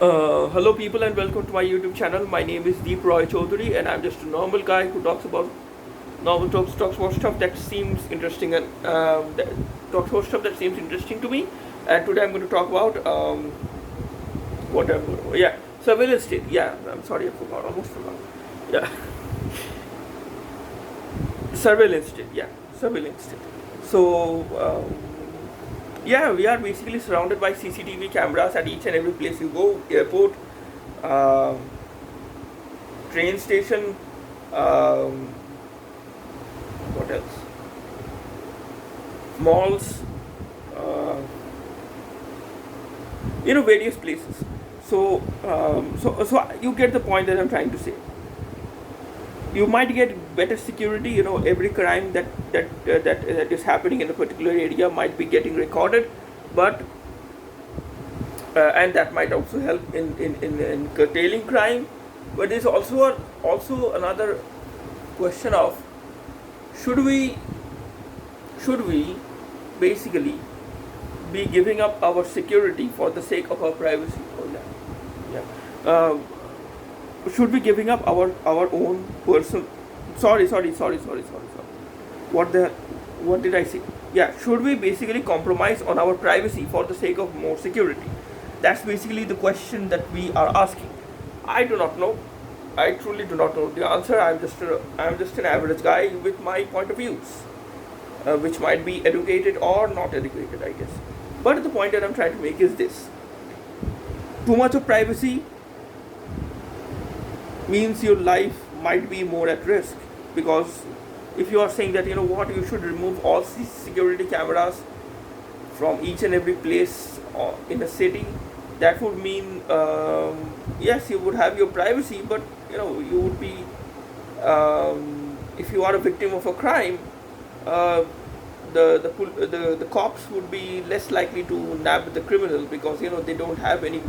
Hello people and welcome to my YouTube channel. My name is Deep Roy Chaudhary and I'm just a normal guy who talks about stuff that seems interesting and talks about stuff that seems interesting to me. And today I'm going to talk about surveillance state. Yeah, I'm sorry, I forgot, almost forgot. Yeah, surveillance state. Yeah, surveillance state. So we are basically surrounded by CCTV cameras at each and every place you go, airport, uh, train station, um, what else? Malls, uh, various places. So you get the point that I'm trying to say. You might get better security. Every crime that is happening in a particular area might be getting recorded, but and that might also help in curtailing crime. But there's also another question of should we basically be giving up our security for the sake of our privacy? Yeah. Should be giving up our own personal, sorry, what did I say? Yeah, should we basically compromise on our privacy for the sake of more security? That's basically the question that we are asking. I do not know. I truly do not know the answer. I'm just an average guy with my point of views, which might be educated or not educated, I guess. But the point that I'm trying to make is this: too much of privacy means your life might be more at risk, because if you are saying that you should remove all security cameras from each and every place in a city, that would mean yes, you would have your privacy, but you would be, if you are a victim of a crime, the cops would be less likely to nab the criminal, because they don't have any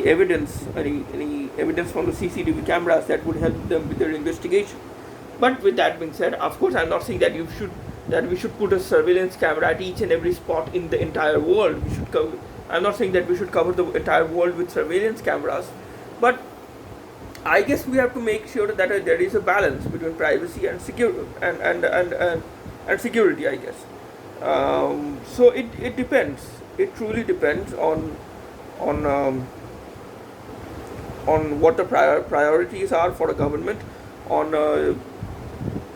evidence, any evidence from the CCTV cameras that would help them with their investigation. But with that being said, of course, I'm not saying that we should put a surveillance camera at each and every spot in the entire world. I'm not saying that we should cover the entire world with surveillance cameras, but I guess we have to make sure that there is a balance between privacy and security and security, I guess. So it depends. It truly depends on what the priorities are for a government, on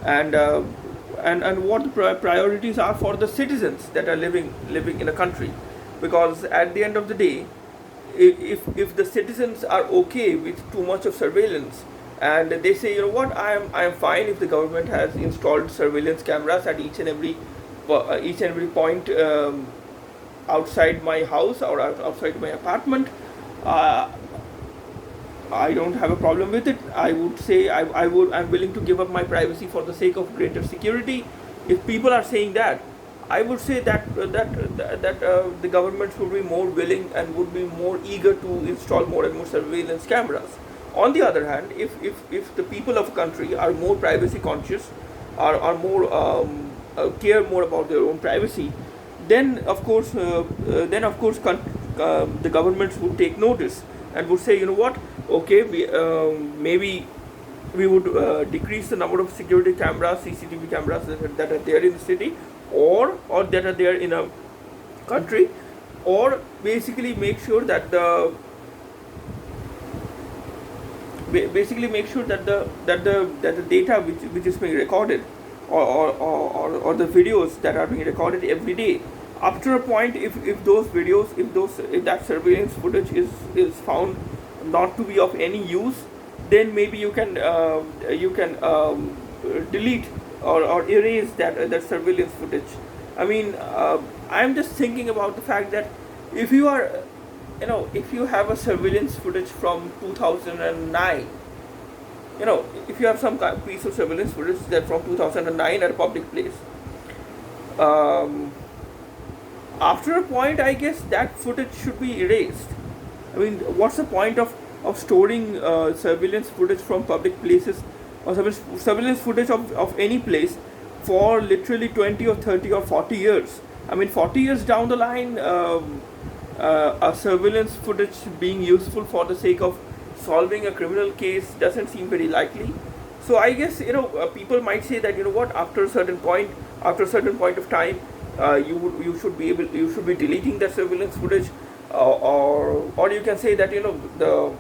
and what the priorities are for the citizens that are living in a country. Because at the end of the day, if the citizens are okay with too much of surveillance, and they say, I am fine if the government has installed surveillance cameras at each and every point, outside my house or outside my apartment, I don't have a problem with it. I would say I'm willing to give up my privacy for the sake of greater security. If people are saying that, I would say that the governments would be more willing and would be more eager to install more and more surveillance cameras. On the other hand, if the people of a country are more privacy conscious, are more care more about their own privacy, then of course the governments would take notice and would say, okay, maybe we would decrease the number of security cameras, CCTV cameras that are there in the city, or that are there in a country, or basically make sure that the data which is being recorded, or the videos that are being recorded every day, after a point, if that surveillance footage is found not to be of any use, then maybe you can delete or erase that surveillance footage. I mean, I'm just thinking about the fact that if you have a surveillance footage from 2009, if you have some piece of surveillance footage that from 2009 at a public place, after a point, I guess that footage should be erased. I mean, what's the point of storing surveillance footage from public places, or surveillance footage of any place, for literally 20 or 30 or 40 years? I mean, 40 years down the line, a surveillance footage being useful for the sake of solving a criminal case doesn't seem very likely. So I guess people might say that what, after a certain point, of time, you should be deleting that surveillance footage, or you can say that the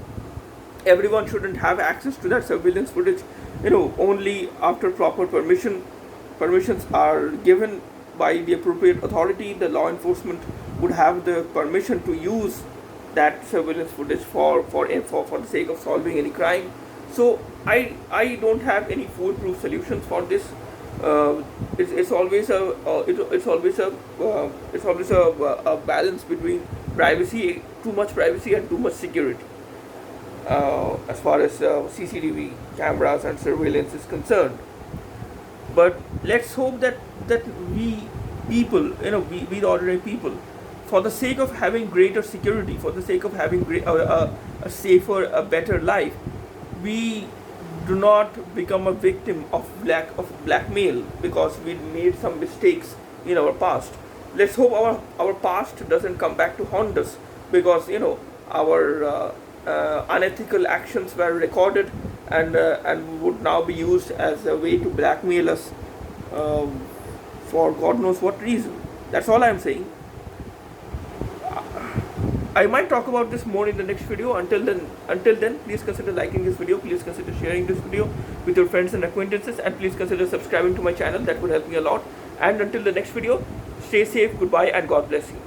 everyone shouldn't have access to that surveillance footage. Only after proper permissions are given by the appropriate authority, the law enforcement would have the permission to use that surveillance footage for the sake of solving any crime. So I don't have any foolproof solutions for this. It's always a balance between privacy, too much privacy, and too much security, as far as CCTV cameras and surveillance is concerned. But let's hope that we people, we the ordinary people, for the sake of having greater security, for the sake of having a safer, a better life, we do not become a victim of blackmail because we made some mistakes in our past. Let's hope our past doesn't come back to haunt us because our unethical actions were recorded and would now be used as a way to blackmail us, for God knows what reason. That's all I'm saying. I might talk about this more in the next video. Until then, please consider liking this video, please consider sharing this video with your friends and acquaintances, and please consider subscribing to my channel. That would help me a lot. And until the next video, stay safe, goodbye, and God bless you.